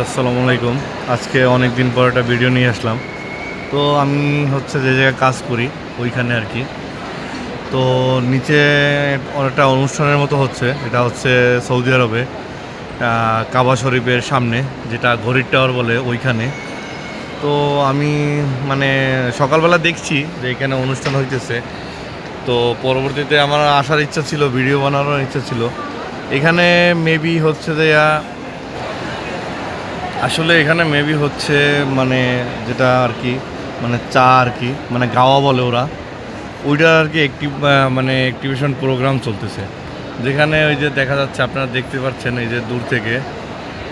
আসসালামু আলাইকুম। আজকে অনেক দিন পর একটা ভিডিও নিয়ে আসলাম। তো আমি হচ্ছে যে জায়গায় কাজ করি ওইখানে আর কি। তো নিচে অনেকটা অনুষ্ঠানের মতো হচ্ছে, এটা হচ্ছে সৌদি আরবে কাবা শরীফের সামনে, যেটা ঘড়ির টাওয়ার বলে ওইখানে। তো আমি মানে সকালবেলা দেখছি যে এখানে অনুষ্ঠান হইতেছে। তো পরবর্তীতে আমার আসার ইচ্ছা ছিল, ভিডিও বানানোর ইচ্ছা ছিল। এখানে মেবি হচ্ছে যে আসলে এখানে মেবি হচ্ছে মানে যেটা আর কি মানে চা আর কি মানে গাওয়া বলে ওরা, ওইটা আর কি মানে অ্যাক্টিভেশন প্রোগ্রাম চলতেছে, যেখানে ওই যে দেখা যাচ্ছে, আপনারা দেখতে পাচ্ছেন এই যে দূর থেকে,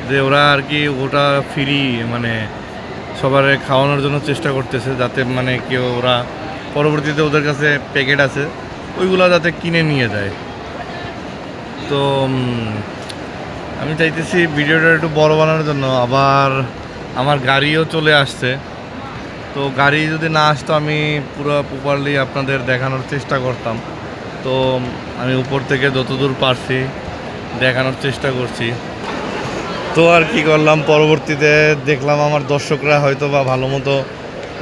যে ওরা আর কি ওটা ফ্রি মানে সবার খাওয়ানোর জন্য চেষ্টা করতেছে, যাতে মানে কেউ ওরা পরবর্তীতে ওদের কাছে প্যাকেট আছে ওইগুলো যাতে কিনে নিয়ে যায়। তো আমি চাইতেছি ভিডিওটা একটু বড় বানানোর জন্য। আবার আমার গাড়িও চলে আসছে, তো গাড়ি যদি না আসতো আমি পুরো প্রপারলি আপনাদের দেখানোর চেষ্টা করতাম। তো আমি উপর থেকে যতদূর পারছি দেখানোর চেষ্টা করছি। তো আর কি করলাম, পরবর্তীতে দেখলাম আমার দর্শকরা হয়তো বা ভালো মতো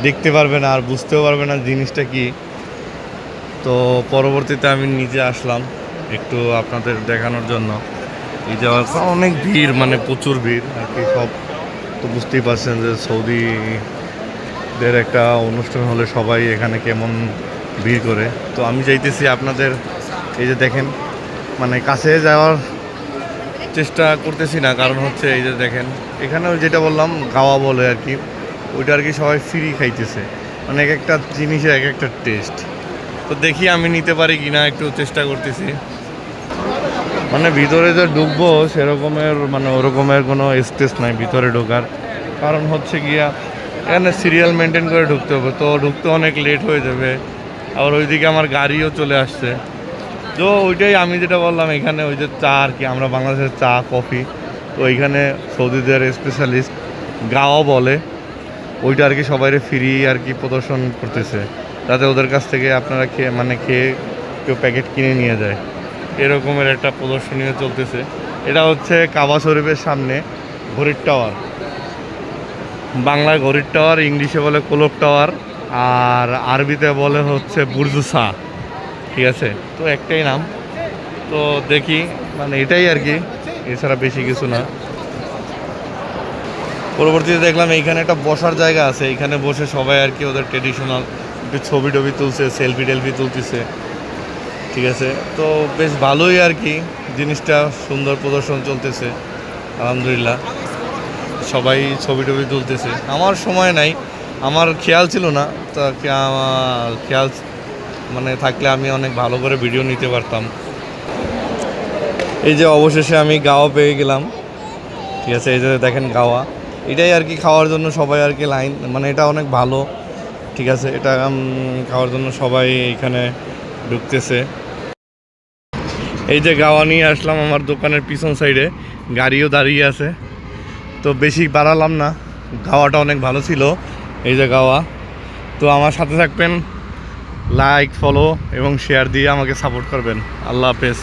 দেখতে পারবে না আর বুঝতেও পারবে না জিনিসটা কি। তো পরবর্তীতে আমি নিজে আসলাম একটু আপনাদের দেখানোর জন্য। এই যাওয়ার অনেক ভিড়, মানে প্রচুর ভিড় আর কি। সব তো বুঝতেই পারছেন যে সৌদিদের একটা অনুষ্ঠান হলে সবাই এখানে কেমন ভিড় করে। তো আমি চাইতেছি আপনাদের এই যে দেখেন, মানে কাছে যাওয়ার চেষ্টা করতেছি না, কারণ হচ্ছে এই যে দেখেন এখানে যেটা বললাম গাওয়া বলে আর কি, ওইটা আর কি সবাই ফ্রি খাইতেছে, মানে এক একটা জিনিসের এক একটা টেস্ট। তো দেখি আমি নিতে পারি কিনা, একটু চেষ্টা করতেছি। মানে ভিতরে যে ঢুকবো সেরকমের মানে ওরকমের কোনো স্পেস নাই ভিতরে ঢোকার, কারণ হচ্ছে গিয়া এখানে সিরিয়াল মেনটেন করে ঢুকতে হবে, তো ঢুকতে অনেক লেট হয়ে যাবে। আবার ওইদিকে আমার গাড়িও চলে আসছে। তো ওইটাই আমি যেটা বললাম, এখানে ওই যে চা আর কি, আমরা বাংলাদেশের চা কফি, তো এইখানে সৌদিদের স্পেশালিস্ট গাওয়া বলে, ওইটা আর কি সবাইরে ফ্রি আর কি প্রদর্শন করতেছে, যাতে ওদের কাছ থেকে আপনারা খেয়ে কেউ প্যাকেট কিনে নিয়ে যায়, এরকমের একটা প্রদর্শনীয় চলতেছে। এটা হচ্ছে কাবা শরীফের সামনে ঘড়ির টাওয়ার, বাংলায় ঘড়ির টাওয়ার, ইংলিশে বলে কোলক টাওয়ার, আর আরবিতে বলে হচ্ছে বুর্জুসা। ঠিক আছে, তো একটাই নাম। তো দেখি মানে এটাই আর কি, এছাড়া বেশি কিছু না। পরবর্তীতে দেখলাম এইখানে একটা বসার জায়গা আছে, এইখানে বসে সবাই আর কি ওদের ট্রেডিশনাল একটু ছবি টবি তুলছে, সেলফি টেলফি তুলতেছে। ঠিক আছে, তো বেশ ভালোই আর কি জিনিসটা, সুন্দর প্রদর্শন চলতেছে আলহামদুলিল্লাহ। সবাই ছবি টবি তুলতেছে, আমার সময় নাই, আমার খেয়াল ছিল না। তা আমার খেয়াল মানে থাকলে আমি অনেক ভালো করে ভিডিও নিতে পারতাম। এই যে অবশেষে আমি গাওয়া পেয়ে গেলাম। ঠিক আছে, এই যে দেখেন গাওয়া, এটাই আর কি খাওয়ার জন্য সবাই আর কি লাইন, মানে এটা অনেক ভালো। ঠিক আছে, এটা খাওয়ার জন্য সবাই এখানে ঢুকতেছে। এই যে গাওয়া নিয়ে আসলাম আমার দোকানের পিছন সাইডে, গাড়িও দাঁড়িয়ে আছে। তো বেশি বাড়ালাম না, গাওয়াটা অনেক ভালো ছিল এই যে গাওয়া। তো আমার সাথে থাকবেন, লাইক ফলো এবং শেয়ার দিয়ে আমাকে সাপোর্ট করবেন। আল্লাহ হাফেজ।